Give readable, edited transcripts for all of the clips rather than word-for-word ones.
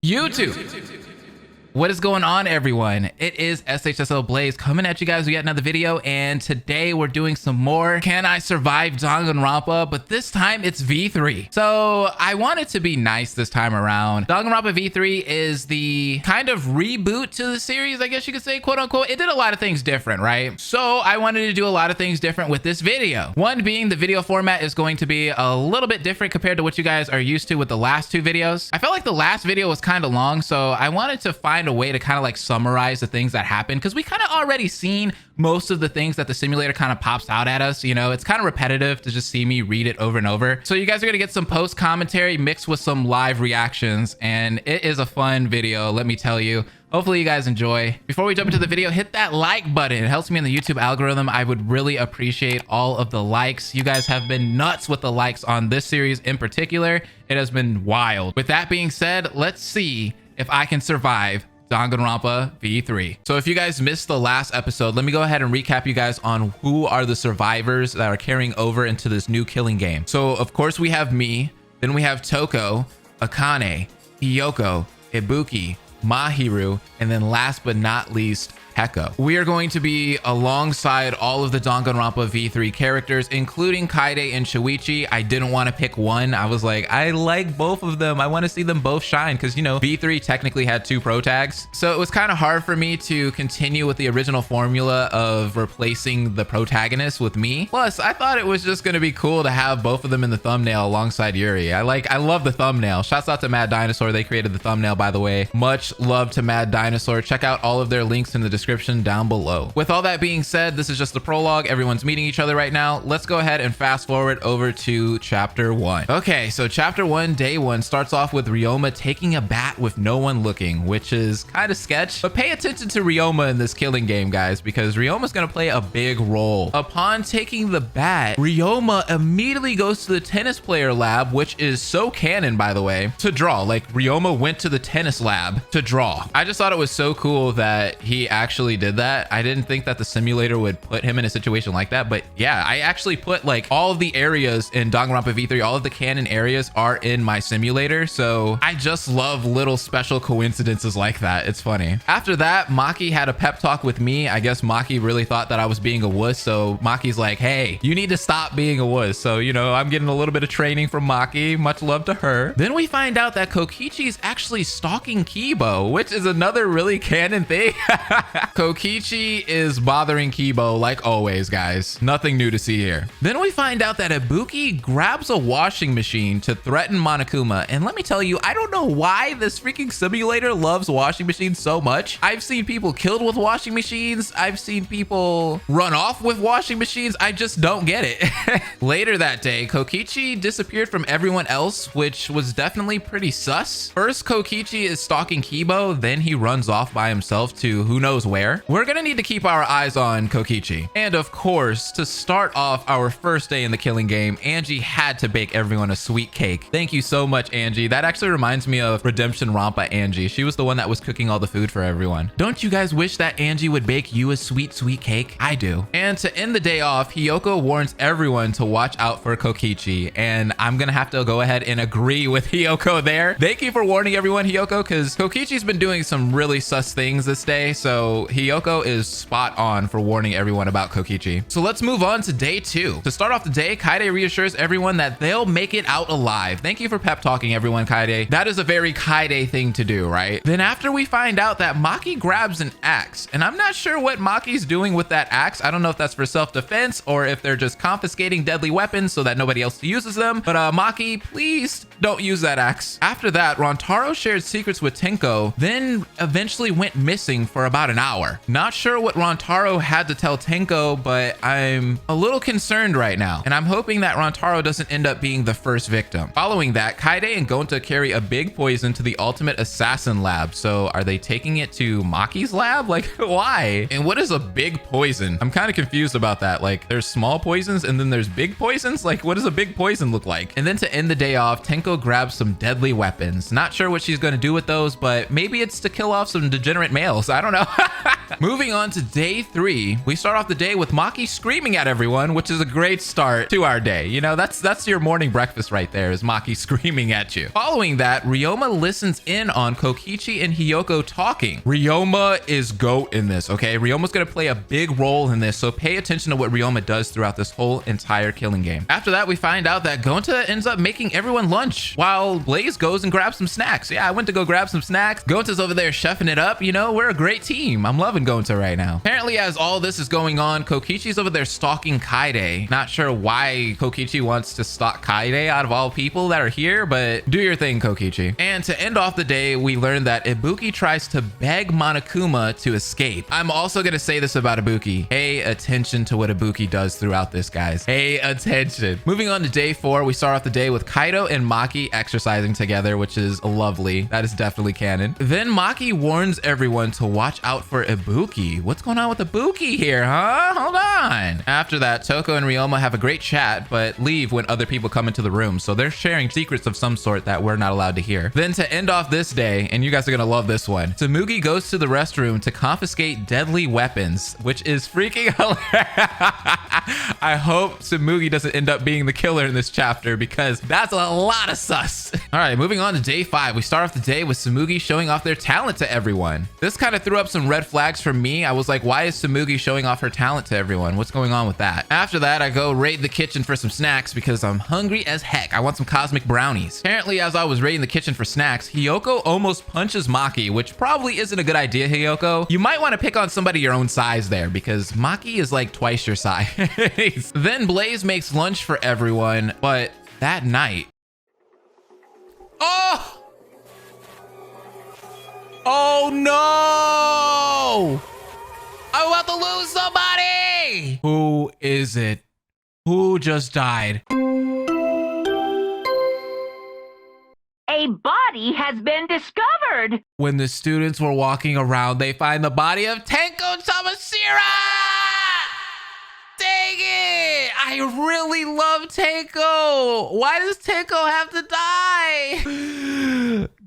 YouTube. What is going on, everyone? It is SHSL Blaze coming at you guys with yet another video, and today we're doing some more Can I Survive Danganronpa, but this time it's V3. So I wanted to be nice this time around. Danganronpa V3 is the kind of reboot to the series, I guess you could say, quote unquote. It did a lot of things different, right? So I wanted to do a lot of things different with this video. One being the video format is going to be a little bit different compared to what you guys are used to with the last two videos. I felt like the last video was kind of long, so I wanted to find a way to kind of like summarize the things that happened, because we kind of already seen most of the things that the simulator kind of pops out at us. You know, it's kind of repetitive to just see me read it over and over. So you guys are gonna get some post commentary mixed with some live reactions, and it is a fun video, let me tell you. Hopefully you guys enjoy. Before we jump into the video, hit that like button. It helps me in the YouTube algorithm. I would really appreciate all of the likes. You guys have been nuts with the likes on this series in particular. It has been wild. With that being said, let's see if I can survive Danganronpa V3. So if you guys missed the last episode, let me go ahead and recap you guys on who are the survivors that are carrying over into this new killing game. So of course we have me, then we have Toko, Akane, Hiyoko, Ibuki, Mahiru, and then last but not least, Heko. We are going to be alongside all of the Danganronpa V3 characters, including Kaede and Shuichi. I didn't want to pick one. I was like, I like both of them. I want to see them both shine because, you know, V3 technically had two pro tags. So it was kind of hard for me to continue with the original formula of replacing the protagonist with me. Plus, I thought it was just going to be cool to have both of them in the thumbnail alongside Yuri. I love the thumbnail. Shouts out to Mad Dinosaur. They created the thumbnail, by the way. Much love to Mad Dinosaur. Check out all of their links in the description down below. With all that being said, this is just the prologue. Everyone's meeting each other right now. Let's go ahead and fast forward over to chapter 1. Okay, so chapter 1, day 1 starts off with Ryoma taking a bat with no one looking, which is kind of sketch, but pay attention to Ryoma in this killing game, guys, because Ryoma's gonna play a big role. Upon taking the bat, Ryoma immediately goes to the tennis player lab, which is so canon, by the way, to draw. Like, Ryoma went to the tennis lab to draw. I just thought it was so cool that he actually did that. I didn't think that the simulator would put him in a situation like that, but yeah, I actually put like all of the areas in Danganronpa V3, all of the canon areas are in my simulator, so I just love little special coincidences like that. It's funny. After that, Maki had a pep talk with me. I guess Maki really thought that I was being a wuss, so Maki's like, hey, you need to stop being a wuss. So, you know, I'm getting a little bit of training from Maki. Much love to her. Then we find out that Kokichi is actually stalking Kibo, which is another really canon thing. Kokichi is bothering Kibo like always, guys. Nothing new to see here. Then we find out that Ibuki grabs a washing machine to threaten Monokuma. And let me tell you, I don't know why this freaking simulator loves washing machines so much. I've seen people killed with washing machines. I've seen people run off with washing machines. I just don't get it. Later that day, Kokichi disappeared from everyone else, which was definitely pretty sus. First, Kokichi is stalking Kibo, then he runs off by himself to who knows where. We're gonna need to keep our eyes on Kokichi. And of course, to start off our first day in the killing game, Angie had to bake everyone a sweet cake. Thank you so much, Angie. That actually reminds me of Redemption Rampa Angie. She was the one that was cooking all the food for everyone. Don't you guys wish that Angie would bake you a sweet, sweet cake? I do. And to end the day off, Hiyoko warns everyone to watch out for Kokichi. And I'm gonna have to go ahead and agree with Hiyoko there. Thank you for warning everyone, Hiyoko, because Kokichi's been doing some really sus things this day. So Hiyoko is spot on for warning everyone about Kokichi. So let's move on to day 2. To start off the day, Kaede reassures everyone that they'll make it out alive. Thank you for pep talking, everyone, Kaede. That is a very Kaede thing to do, right? Then after we find out that Maki grabs an axe, and I'm not sure what Maki's doing with that axe. I don't know if that's for self-defense or if they're just confiscating deadly weapons so that nobody else uses them. But Maki, please don't use that axe. After that, Rantaro shared secrets with Tenko, then eventually went missing for about an hour. Not sure what Rantaro had to tell Tenko, but I'm a little concerned right now, and I'm hoping that Rantaro doesn't end up being the first victim. Following that, Kaede and Gonta carry a big poison to the ultimate assassin lab. So are they taking it to Maki's lab? Like, why? And what is a big poison? I'm kind of confused about that. Like, there's small poisons and then there's big poisons. Like, what does a big poison look like? And then to end the day off, Tenko grabs some deadly weapons. Not sure what she's going to do with those, but maybe it's to kill off some degenerate males. I don't know. Moving on to day 3, we start off the day with Maki screaming at everyone, which is a great start to our day. You know, that's your morning breakfast right there, is Maki screaming at you. Following that, Ryoma listens in on Kokichi and Hiyoko talking. Ryoma is GOAT in this, okay? Ryoma's gonna play a big role in this, so pay attention to what Ryoma does throughout this whole entire killing game. After that, we find out that Gonta ends up making everyone lunch, while Blaze goes and grabs some snacks. Yeah, I went to go grab some snacks. Gonta's over there chefing it up. You know, we're a great team. I'm loving Gonta right now. Apparently, as all this is going on, Kokichi's over there stalking Kaide. Not sure why Kokichi wants to stalk Kaide out of all people that are here, but do your thing, Kokichi. And to end off the day, we learn that Ibuki tries to beg Monokuma to escape. I'm also gonna say this about Ibuki. Pay attention to what Ibuki does throughout this, guys. Pay attention. Moving on to day 4, we start off the day with Kaido and Maki exercising together, which is lovely. That is definitely canon. Then Maki warns everyone to watch out for Ibuki. What's going on with Ibuki here, huh? Hold on. After that, Toko and Ryoma have a great chat, but leave when other people come into the room. So they're sharing secrets of some sort that we're not allowed to hear. Then to end off this day, and you guys are gonna love this one, Tsurugi goes to the restroom to confiscate deadly weapons, which is freaking hilarious. I hope Tsurugi doesn't end up being the killer in this chapter, because that's a lot of sus. All right, moving on to day 5. We start off the day with Tsurugi showing off their talent to everyone. This kind of threw up some red flags for me. I was like, why is Tsurugi showing off her talent to everyone? What's going on with that? After that, I go raid the kitchen for some snacks because I'm hungry as heck. I want some cosmic brownies. Apparently, as I was raiding the kitchen for snacks, Hiyoko almost punches Maki, which probably isn't a good idea, Hiyoko. You might want to pick on somebody your own size there, because Maki is like twice your size. Then Blaze makes lunch for everyone, but that night... Oh! Oh no! I'm about to lose somebody! Who is it? Who just died? A body has been discovered! When the students were walking around, they find the body of Tenko Tamashira! Dang it! I really love Tenko! Why does Tenko have to die?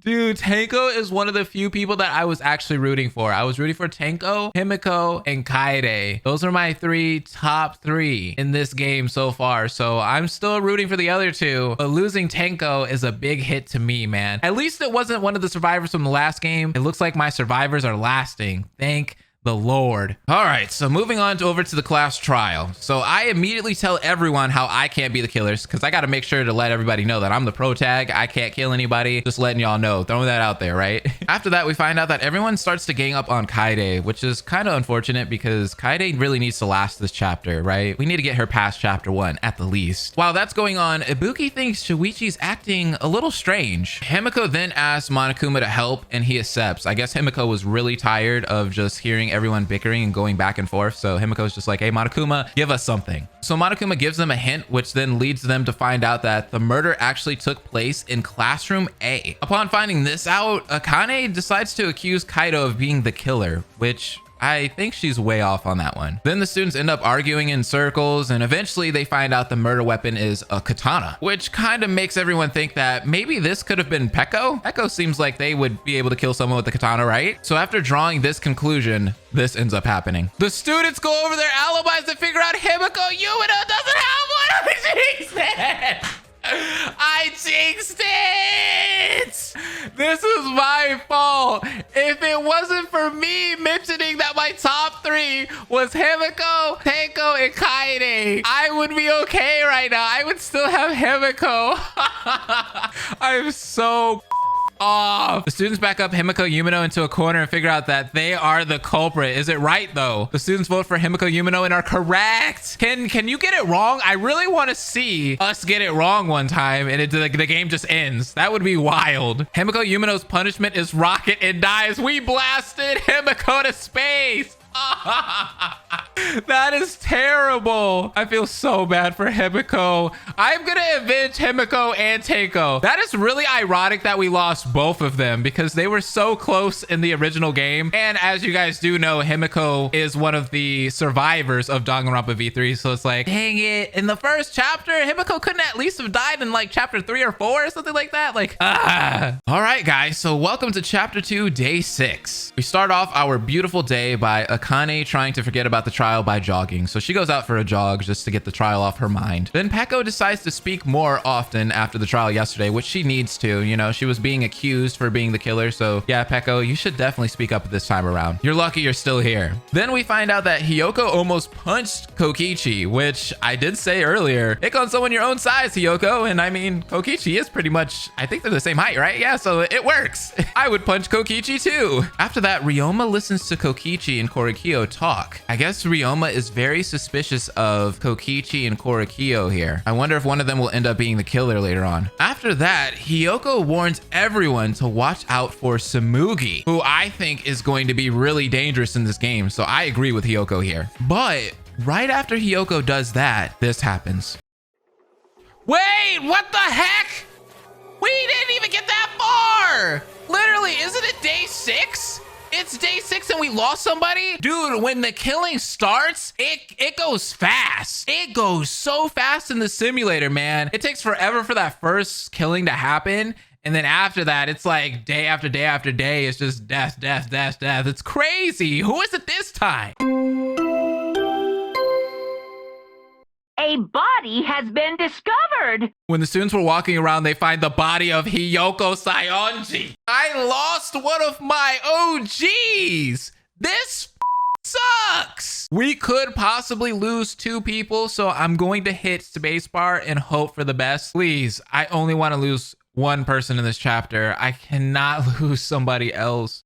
Dude, Tenko is one of the few people that I was actually rooting for. I was rooting for Tenko, Himiko, and Kaede. Those are my top three in this game so far. So I'm still rooting for the other two, but losing Tenko is a big hit to me, man. At least it wasn't one of the survivors from the last game. It looks like my survivors are lasting. Thank the Lord. All right, so moving on over to the class trial. So I immediately tell everyone how I can't be the killers, because I got to make sure to let everybody know that I'm the pro tag. I can't kill anybody. Just letting y'all know, throwing that out there, right? After that, we find out that everyone starts to gang up on Kaede, which is kind of unfortunate because Kaede really needs to last this chapter, right? We need to get her past chapter 1 at the least. While that's going on, Ibuki thinks Shuichi's acting a little strange. Himiko then asks Monokuma to help, and he accepts. I guess Himiko was really tired of just hearing everyone bickering and going back and forth. So Himiko's just like, hey, Monokuma, give us something. So Monokuma gives them a hint, which then leads them to find out that the murder actually took place in classroom A. Upon finding this out, Akane decides to accuse Kaido of being the killer, which I think she's way off on that one. Then the students end up arguing in circles, and eventually they find out the murder weapon is a katana, which kind of makes everyone think that maybe this could have been Peko. Peko seems like they would be able to kill someone with the katana, right? So after drawing this conclusion, this ends up happening. The students go over their alibis to figure out Himiko Yumino doesn't have one. I jinxed it! This is my fault. If it wasn't for me mentioning that my top 3 was Himiko, Tenko, and Kaede, I would be okay right now. I would still have Himiko. I'm so off. The students back up Himiko Yumino into a corner and figure out that they are the culprit. Is it right though? The students vote for Himiko Yumino and are correct. Can you get it wrong? I really want to see us get it wrong one time and the game just ends. That would be wild. Himiko Yumino's punishment is rocket and dies. We blasted Himiko to space. That is terrible. I feel so bad for Himiko. I'm gonna avenge Himiko and Teiko. That is really ironic that we lost both of them because they were so close in the original game. And as you guys do know, Himiko is one of the survivors of Danganronpa V3. So it's like, dang it. In the first chapter, Himiko couldn't at least have died in like chapter 3 or 4 or something like that. Like, All right, guys. So welcome to chapter 2, day 6. We start off our beautiful day by Akane trying to forget about the trial by jogging. So she goes out for a jog just to get the trial off her mind. Then Peko decides to speak more often after the trial yesterday, which she needs to. You know, she was being accused for being the killer. So yeah, Peko, you should definitely speak up this time around. You're lucky you're still here. Then we find out that Hiyoko almost punched Kokichi, which I did say earlier. Pick on someone your own size, Hiyoko. And I mean, Kokichi is pretty much, I think they're the same height, right? Yeah, so it works. I would punch Kokichi too. After that, Ryoma listens to Kokichi and Korikyo talk. I guess Ryoma is very suspicious of Kokichi and Korikyo here. I wonder if one of them will end up being the killer later on. After that, Hiyoko warns everyone to watch out for Samugi, who I think is going to be really dangerous in this game. So I agree with Hiyoko here. But right after Hiyoko does that, this happens. Wait, what the heck? We didn't even get that far. Literally, isn't it day 6? It's day 6 and we lost somebody? Dude, when the killing starts, it goes fast. It goes so fast in the simulator, man. It takes forever for that first killing to happen. And then after that, it's like day after day after day. It's just death, death, death, death. It's crazy. Who is it this time? A body has been discovered. When the students were walking around, they find the body of Hiyoko Sayonji. I lost one of my OGs. This sucks. We could possibly lose 2 people, so I'm going to hit spacebar and hope for the best. Please, I only want to lose 1 person in this chapter. I cannot lose somebody else.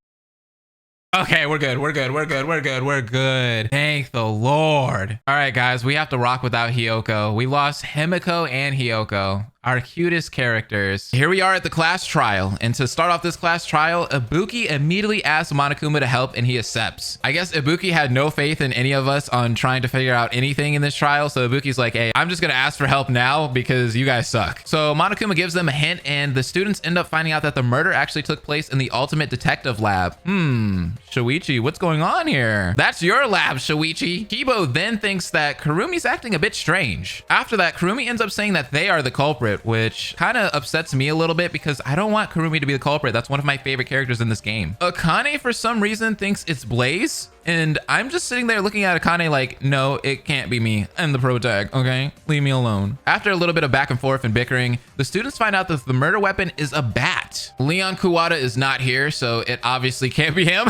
Okay, we're good. We're good. We're good. We're good. We're good. Thank the Lord. All right, guys, we have to rock without Hiyoko. We lost Himiko and Hiyoko, our cutest characters. Here we are at the class trial. And to start off this class trial, Ibuki immediately asks Monokuma to help and he accepts. I guess Ibuki had no faith in any of us on trying to figure out anything in this trial. So Ibuki's like, hey, I'm just going to ask for help now because you guys suck. So Monokuma gives them a hint and the students end up finding out that the murder actually took place in the Ultimate Detective Lab. Shuichi, what's going on here? That's your lab, Shuichi. Kibo then thinks that Kurumi's acting a bit strange. After that, Kurumi ends up saying that they are the culprit, which kind of upsets me a little bit because I don't want Kurumi to be the culprit. That's one of my favorite characters in this game. Akane, for some reason, thinks it's Blaze. And I'm just sitting there looking at Akane like, no, it can't be me. I'm the protag, okay? Leave me alone. After a little bit of back and forth and bickering, the students find out that the murder weapon is a bat. Leon Kuwata is not here, so it obviously can't be him.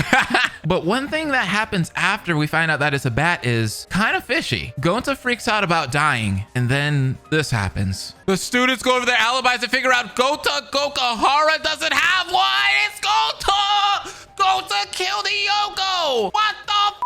But one thing that happens after we find out that it's a bat is kind of fishy. Gonta freaks out about dying, and then this happens. The students go over their alibis and figure out Gonta Gokahara doesn't have one! It's Gonta! Gonta killed Hiyoko! What the f?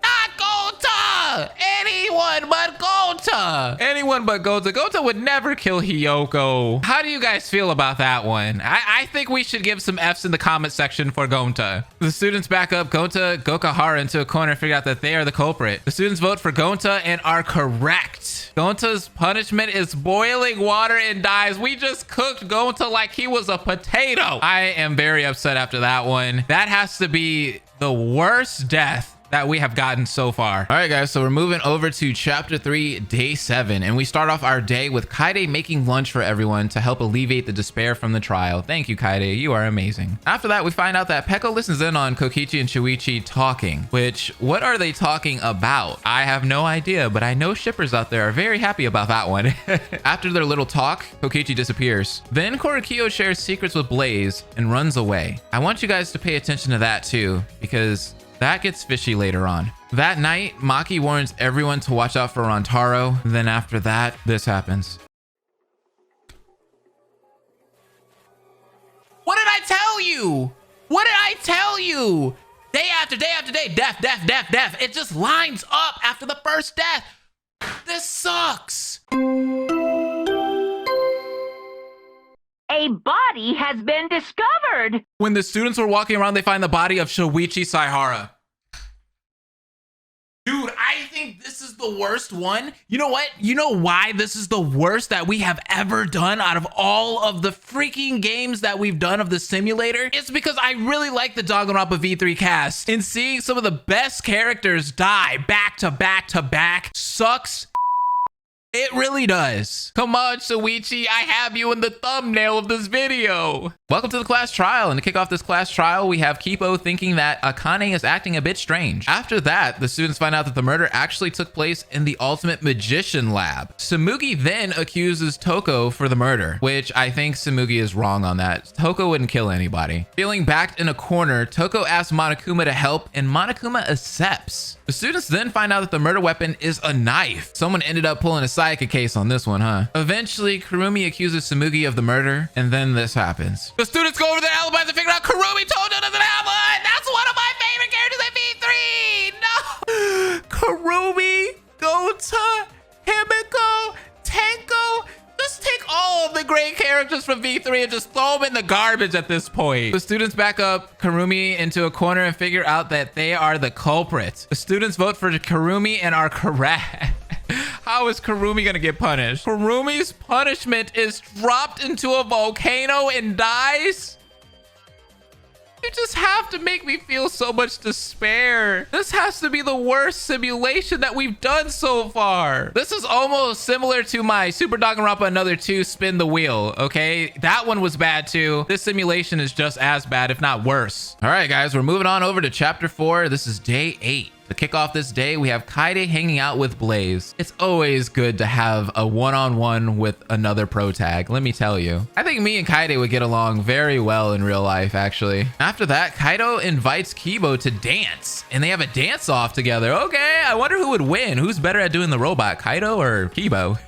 Not Gonta! Anyone but Gonta! Anyone but Gonta. Gonta would never kill Hiyoko. How do you guys feel about that one? I think we should give some Fs in the comment section for Gonta. The students back up Gonta Gokahara into a corner and figure out that they are the culprit. The students vote for Gonta and are correct. Gonta's punishment is boiling water and dies. We just cooked Gonta like he was a potato. I am very upset after that one. That has to be the worst death that we have gotten so far. All right, guys, so we're moving over to chapter 3, day 7, and we start off our day with Kaede making lunch for everyone to help alleviate the despair from the trial. Thank you, Kaede. You are amazing. After that, we find out that Peko listens in on Kokichi and Shuichi talking, which, what are they talking about? I have no idea, but I know shippers out there are very happy about that one. After their little talk, Kokichi disappears. Then Korikyo shares secrets with Blaze and runs away. I want you guys to pay attention to that too, because that gets fishy later on. That night, Maki warns everyone to watch out for Rantaro. Then after that, this happens. What did I tell you? What did I tell you? Day after day after day, death, death, death, death. It just lines up after the first death. This sucks. A body has been discovered. When the students were walking around, they find the body of Shoichi Saihara. This is the worst one. You know what? You know why this is the worst that we have ever done out of all of the freaking games that we've done of the simulator? It's because I really like the Danganronpa V3 cast, and seeing some of the best characters die back to back to back sucks. It really does. Come on, Shuichi, I have you in the thumbnail of this video. Welcome to the class trial, and to kick off this class trial, we have Kipo thinking that Akane is acting a bit strange. After that, the students find out that the murder actually took place in the Ultimate Magician Lab. Samugi then accuses Toko for the murder, which I think Samugi is wrong on that. Toko wouldn't kill anybody. Feeling backed in a corner, Toko asks Monokuma to help, and Monokuma accepts. The students then find out that the murder weapon is a knife. Someone ended up pulling a psychic case on this one, huh? Eventually, Kurumi accuses Samugi of the murder, and then this happens. The students go over their alibis and figure out Kurumi Tojo doesn't have one! That's one of my favorite characters in V3! No! Kurumi, Gota, Himiko, Tenko. Just take all of the great characters from V3 and just throw them in the garbage at this point. The students back up Kurumi into a corner and figure out that they are the culprits. The students vote for Kurumi and are correct. How is Kurumi gonna get punished? Kurumi's punishment is dropped into a volcano and dies? You just have to make me feel so much despair. This has to be the worst simulation that we've done so far. This is almost similar to my Super Danganronpa Another 2 Spin the Wheel, okay? That one was bad too. This simulation is just as bad, if not worse. All right, guys, we're moving on over to chapter 4. This is day 8. To kick off this day, we have Kaede hanging out with Blaze. It's always good to have a one-on-one with another pro tag, let me tell you. I think me and Kaede would get along very well in real life, actually. After that, Kaido invites Kibo to dance, and they have a dance-off together. Okay, I wonder who would win. Who's better at doing the robot, Kaido or Kibo?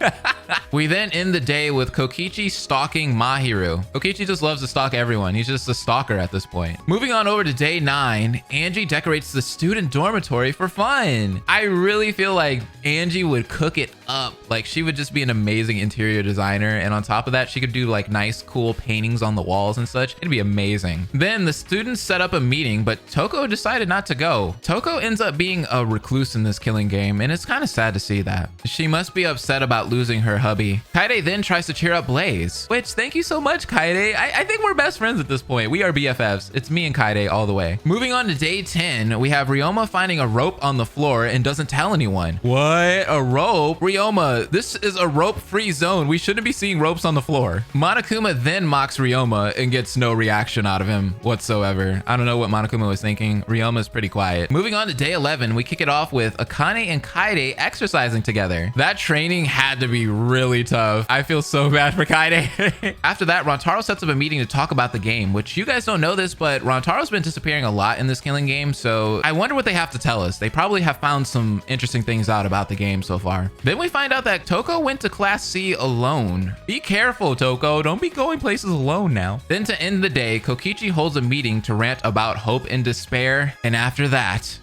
We then end the day with Kokichi stalking Mahiru. Kokichi just loves to stalk everyone. He's just a stalker at this point. Moving on over to day 9, Angie decorates the student dormitory for fun. I really feel like Angie would cook it up. Like, she would just be an amazing interior designer, and on top of that, she could do like nice, cool paintings on the walls and such. It'd be amazing. Then the students set up a meeting, but Toko decided not to go. Toko ends up being a recluse in this killing game, and it's kind of sad to see that. She must be upset about losing her hubby. Kaede then tries to cheer up Blaze, which, thank you so much, Kaede. I think we're best friends at this point. We are BFFs. It's me and Kaede all the way. Moving on to day 10, we have Ryoma finding a rope on the floor and doesn't tell anyone. What? A rope? Ryoma, this is a rope-free zone. We shouldn't be seeing ropes on the floor. Monokuma then mocks Ryoma and gets no reaction out of him whatsoever. I don't know what Monokuma was thinking. Ryoma's pretty quiet. Moving on to day 11, we kick it off with Akane and Kaede exercising together. That training had to be really tough. I feel so bad for Kaede. After that, Rantaro sets up a meeting to talk about the game, which you guys don't know this, but Rantaro's been disappearing a lot in this killing game, so I wonder what they have to tell us. They probably have found some interesting things out about the game so far. Then we find out that Toko went to Class C alone. Be careful, Toko. Don't be going places alone now. Then to end the day, Kokichi holds a meeting to rant about hope and despair, and after that,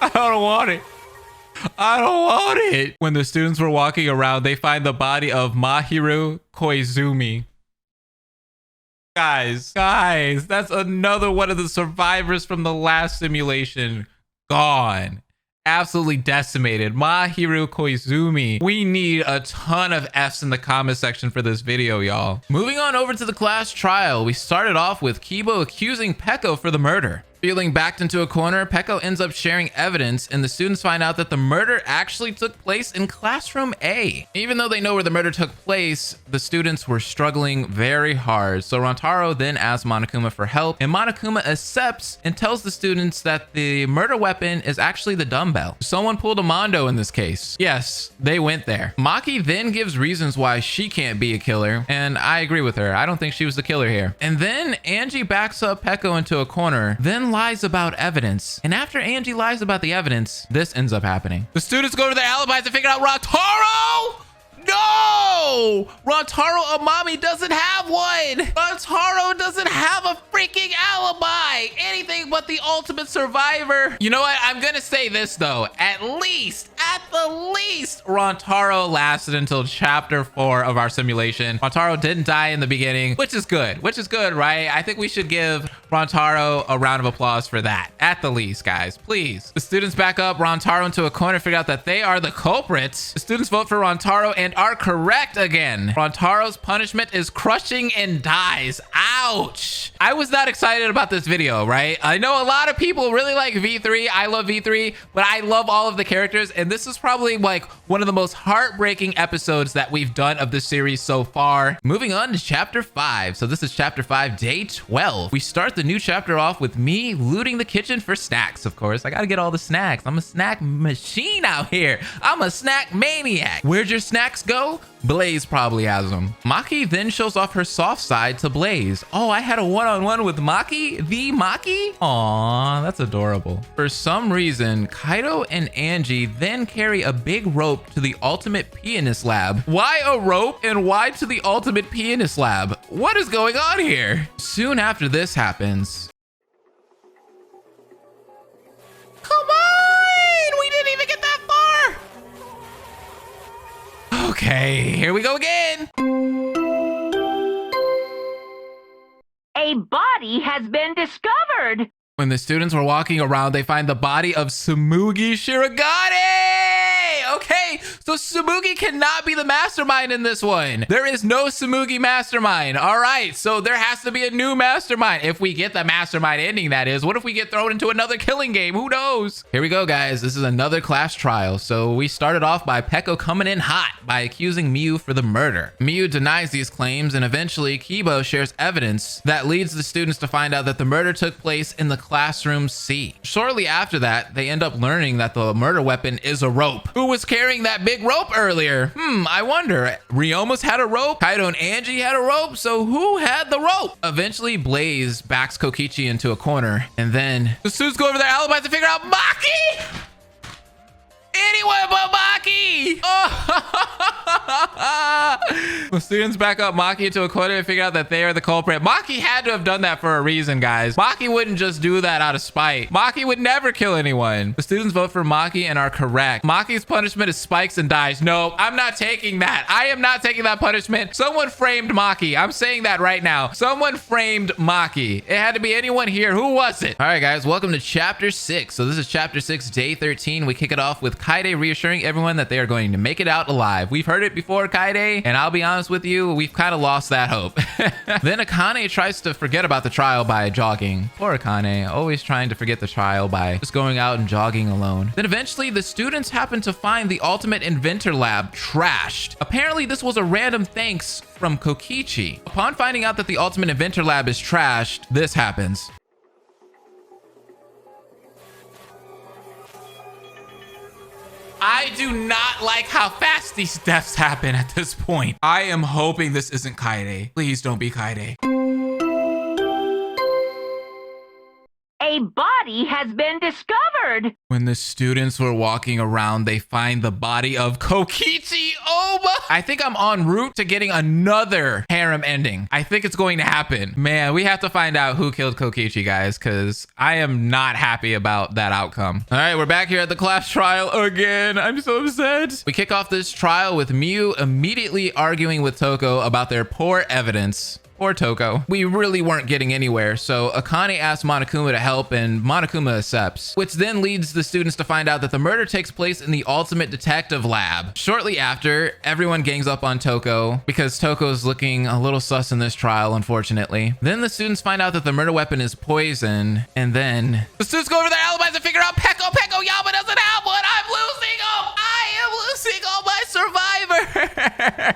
I don't want it. I don't want it. When the students were walking around, they find the body of Mahiru Koizumi. Guys, that's another one of the survivors from the last simulation. Gone. Absolutely decimated. Mahiru Koizumi. We need a ton of F's in the comment section for this video, y'all. Moving on over to the class trial, we started off with Kibo accusing Peko for the murder. Feeling backed into a corner, Peko ends up sharing evidence, and the students find out that the murder actually took place in classroom A. Even though they know where the murder took place, the students were struggling very hard. So Rantaro then asks Monokuma for help, and Monokuma accepts and tells the students that the murder weapon is actually the dumbbell. Someone pulled a Mondo in this case. Yes, they went there. Maki then gives reasons why she can't be a killer, and I agree with her. I don't think she was the killer here. And then Angie backs up Peko into a corner, then lies about evidence. And after Angie lies about the evidence, this ends up happening. The students go to their alibis to figure out Rantaro! No! Rantaro Amami doesn't have one! Rantaro doesn't have a freaking alibi! Anything but the ultimate survivor. You know what? I'm gonna say this though. At least at the least, Rontaro lasted until chapter 4 of our simulation. Rontaro didn't die in the beginning, which is good, right? I think we should give Rontaro a round of applause for that, at the least, guys, please. The students back up Rontaro into a corner and figure out that they are the culprits. The students vote for Rontaro and are correct again. Rontaro's punishment is crushing and dies. Ouch. I was not excited about this video, right? I know a lot of people really like V3. I love V3, but I love all of the characters, and this is probably like one of the most heartbreaking episodes that we've done of this series so far. Moving on to chapter 5. So this is chapter 5, day 12. We start the new chapter off with me looting the kitchen for snacks. Of course, I gotta get all the snacks. I'm a snack machine out here. I'm a snack maniac. Where'd your snacks go? Blaze probably has them. Maki then shows off her soft side to Blaze. Oh, I had a one-on-one with Maki? The Maki? Aw, that's adorable. For some reason, Kaido and Angie then carry a big rope to the ultimate pianist lab. Why a rope and why to the ultimate pianist lab? What is going on here? Soon after this happens, come on! We didn't even get that far! Okay, here we go again. A body has been discovered. When the students were walking around, they find the body of Tsumugi Shirogane. Okay, so Tsumugi cannot be the mastermind in this one. There is no Tsumugi mastermind. All right, so there has to be a new mastermind. If we get the mastermind ending, that is. What if we get thrown into another killing game? Who knows? Here we go, guys. This is another class trial. So we started off by Peko coming in hot by accusing Miu for the murder. Miu denies these claims, and eventually Kibo shares evidence that leads the students to find out that the murder took place in the classroom C. Shortly after that, they end up learning that the murder weapon is a rope. Who was carrying that big rope earlier? I wonder. Ryomus had a rope, Kaido and Angie had a rope, so who had the rope? Eventually, Blaze backs Kokichi into a corner, and then the students go over their alibis to figure out Maki! Anyone but Maki! The students back up Maki into a corner and figure out that they are the culprit. Maki had to have done that for a reason, guys. Maki wouldn't just do that out of spite. Maki would never kill anyone. The students vote for Maki and are correct. Maki's punishment is spikes and dies. No, I'm not taking that. I am not taking that punishment. Someone framed Maki. I'm saying that right now. Someone framed Maki. It had to be anyone here. Who was it? All right, guys, welcome to chapter 6. So this is chapter 6, day 13. We kick it off with Kaide reassuring everyone that they are going to make it out alive. We've heard it before, Kaide, and I'll be honest with you, we've kind of lost that hope. Then Akane tries to forget about the trial by jogging. Poor Akane, always trying to forget the trial by just going out and jogging alone. Then eventually the students happen to find the Ultimate Inventor Lab trashed. Apparently this was a random thanks from Kokichi. Upon finding out that the Ultimate Inventor Lab is trashed, this happens. I do not like how fast these deaths happen at this point. I am hoping this isn't Kaide. Please don't be Kaide. A body has been discovered. When the students were walking around, they find the body of Kokichi Oba. I think I'm en route to getting another harem ending. I think it's going to happen. Man, we have to find out who killed Kokichi, guys, because I am not happy about that outcome. All right, we're back here at the class trial again. I'm so upset. We kick off this trial with Miu immediately arguing with Toko about their poor evidence. Poor Toko. We really weren't getting anywhere, so Akane asks Monokuma to help, and Monokuma accepts, which then leads the students to find out that the murder takes place in the Ultimate Detective Lab. Shortly after, everyone gangs up on Toko because Toko's looking a little sus in this trial, unfortunately. Then the students find out that the murder weapon is poison, and then the students go over their alibis and figure out Peko Yama doesn't have one. I'm losing them. I am losing all my survivors.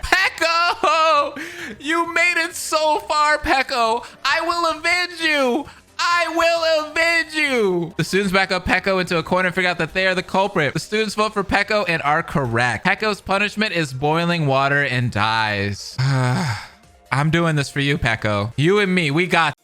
Peko, you made it so far, Peko. I will avenge you. I will avenge you. The students back up Peko into a corner and figure out that they are the culprit. The students vote for Peko and are correct. Peko's punishment is boiling water and dies. I'm doing this for you, Peko. You and me, we got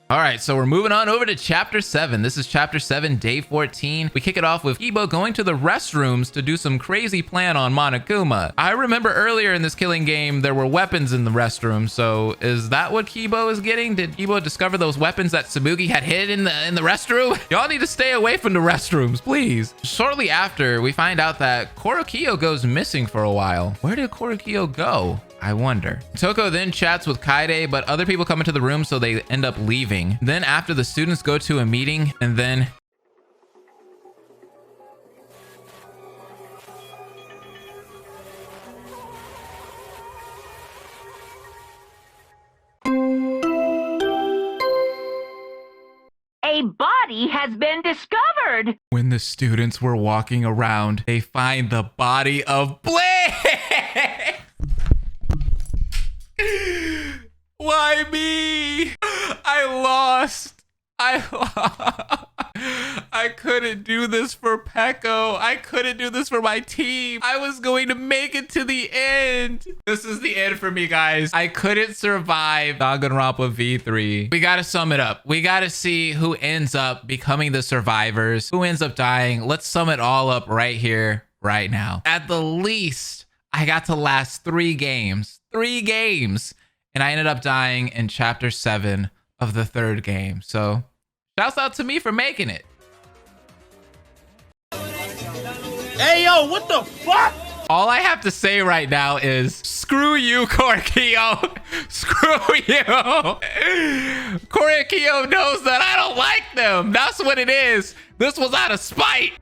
All right, so we're moving on over to chapter 7. This is chapter 7, day 14. We kick it off with Kibo going to the restrooms to do some crazy plan on Monokuma. I remember earlier in this killing game, there were weapons in the restroom. So is that what Kibo is getting? Did Kibo discover those weapons that Tsubugi had hid in the restroom? Y'all need to stay away from the restrooms, please. Shortly after, we find out that Korokiyo goes missing for a while. Where did Korokiyo go? I wonder. Toko then chats with Kaide, but other people come into the room, so they end up leaving. Then after, the students go to a meeting, and then A body has been discovered. when the students were walking around, they find the body of Blaze. Why me? I lost. I couldn't do this for Peko. I couldn't do this for my team. I was going to make it to the end. This is the end for me, guys. I couldn't survive Danganronpa V3. We got to sum it up. We got to see who ends up becoming the survivors, who ends up dying. Let's sum it all up right here, right now. At the least, I got to last 3 games. 3 games. And I ended up dying in chapter 7 of the 3rd game. So shouts out to me for making it. Hey, yo, what the fuck? All I have to say right now is screw you, Korokiyo. Screw you. Korokiyo knows that I don't like them. That's what it is. This was out of spite.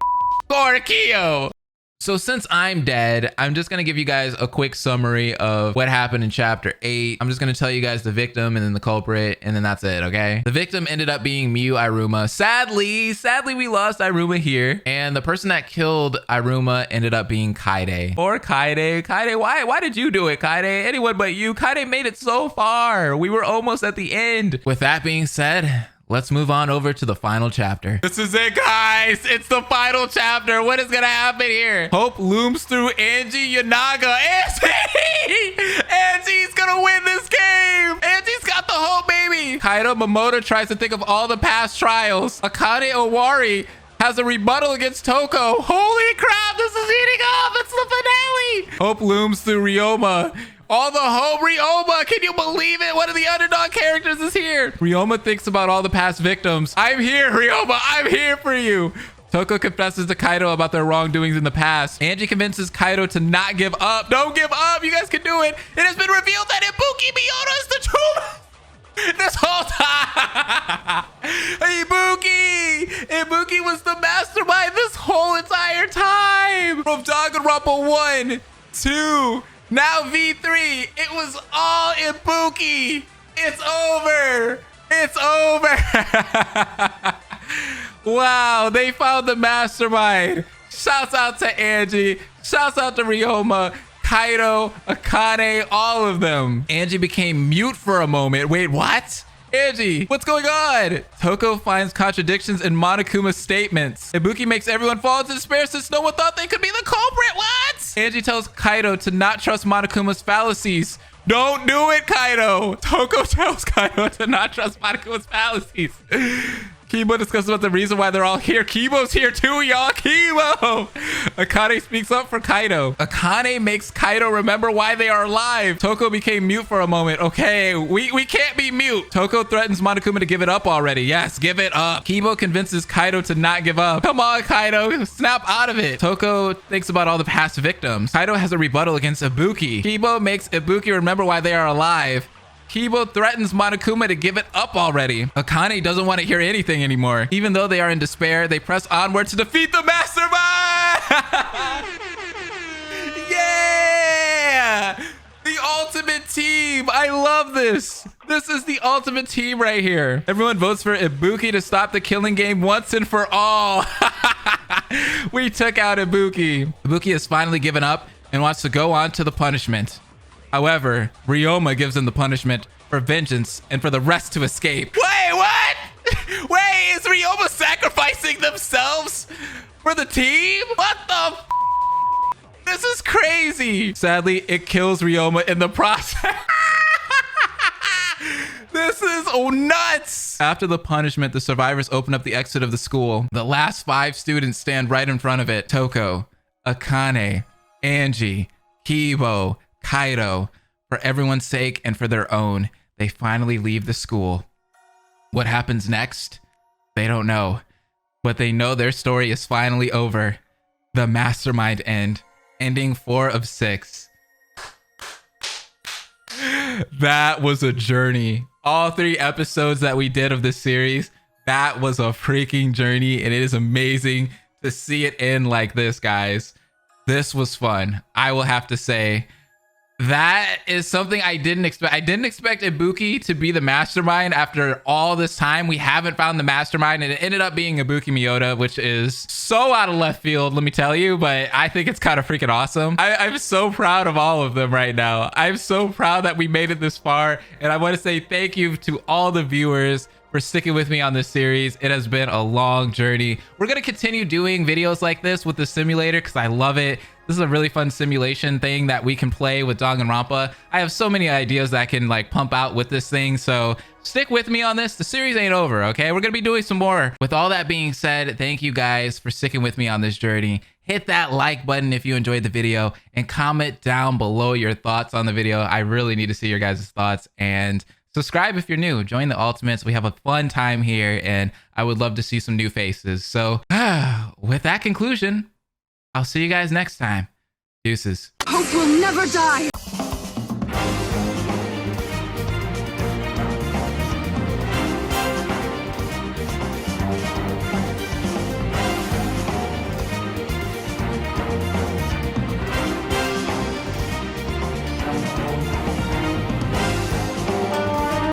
Korokiyo. So since I'm dead, I'm just going to give you guys a quick summary of what happened in chapter 8. I'm just going to tell you guys the victim and then the culprit, and then that's it, okay? The victim ended up being Miyu Iruma. Sadly, we lost Iruma here. And the person that killed Iruma ended up being Kaide. Poor Kaide. Kaide, why did you do it, Kaide? Anyone but you. Kaide made it so far. We were almost at the end. With that being said, let's move on over to the final chapter. This is it, guys. It's the final chapter. What is gonna happen here? Hope looms through Angie Yanaga. Angie's gonna win this game. Angie's got the hope, baby. Kaido Momoto tries to think of all the past trials. Akane Owari has a rebuttal against Toko. Holy crap, this is eating up. It's the finale. Hope looms through Ryoma. All the hope, Ryoma. Can you believe it? One of the underdog characters is here. Ryoma thinks about all the past victims. I'm here, Ryoma. I'm here for you. Toko confesses to Kaido about their wrongdoings in the past. Angie convinces Kaido to not give up. Don't give up. You guys can do it. It has been revealed that Ibuki Miyono is the true this whole time. Ibuki was the mastermind this whole entire time. From Danganronpa 1, 2, now V3, it was all Ibuki. It's over. It's over. Wow, they found the mastermind. Shouts out to Angie. Shouts out to Ryoma, Kaido, Akane, all of them. Angie became mute for a moment. Wait, what? Angie, what's going on? Toko finds contradictions in Monokuma's statements. Ibuki makes everyone fall into despair since no one thought they could be the culprit. What? Angie tells Kaido to not trust Monokuma's fallacies. Don't do it, Kaido. Toko tells Kaido to not trust Monokuma's fallacies. Kibo discusses about the reason why they're all here. Kibo's here too, y'all. Kibo! Akane speaks up for Kaido. Akane makes Kaido remember why they are alive. Toko became mute for a moment. Okay, we can't be mute. Toko threatens Monokuma to give it up already. Yes, give it up. Kibo convinces Kaido to not give up. Come on, Kaido. Snap out of it. Toko thinks about all the past victims. Kaido has a rebuttal against Ibuki. Kibo makes Ibuki remember why they are alive. Kibo threatens Monokuma to give it up already. Akane doesn't want to hear anything anymore. Even though they are in despair, they press onward to defeat the mastermind! Yeah! The ultimate team! I love this! This is the ultimate team right here. Everyone votes for Ibuki to stop the killing game once and for all. We took out Ibuki. Ibuki has finally given up and wants to go on to the punishment. However, Ryoma gives them the punishment for vengeance and for the rest to escape. Wait, what? Wait, is Ryoma sacrificing themselves for the team? What the f? This is crazy. Sadly, it kills Ryoma in the process. This is nuts. After the punishment, the survivors open up the exit of the school. The last 5 students stand right in front of it. Toko, Akane, Angie, Kibo, Kaido. For everyone's sake and for their own, they finally leave the school. What happens next? They don't know. But they know their story is finally over. The mastermind end. Ending 4 of 6. That was a journey. All 3 episodes that we did of this series, that was a freaking journey, and it is amazing to see it end like this, guys. This was fun. I will have to say, that is something I didn't expect. I didn't expect Ibuki to be the mastermind after all this time. We haven't found the mastermind, and it ended up being Ibuki Miyota, which is so out of left field, let me tell you, but I think it's kind of freaking awesome. I'm so proud of all of them right now. I'm so proud that we made it this far, and I want to say thank you to all the viewers for sticking with me on this series. It has been a long journey. We're going to continue doing videos like this with the simulator because I love it. This is a really fun simulation thing that we can play with Danganronpa. I have so many ideas that I can like pump out with this thing, so stick with me on this. The series ain't over, okay? We're gonna be doing some more. With all that being said, thank you guys for sticking with me on this journey. Hit that like button if you enjoyed the video and comment down below your thoughts on the video. I really need to see your guys' thoughts, and subscribe if you're new. Join the Ultimates. We have a fun time here, and I would love to see some new faces. So with that conclusion, I'll see you guys next time. Deuces. Hope will never die.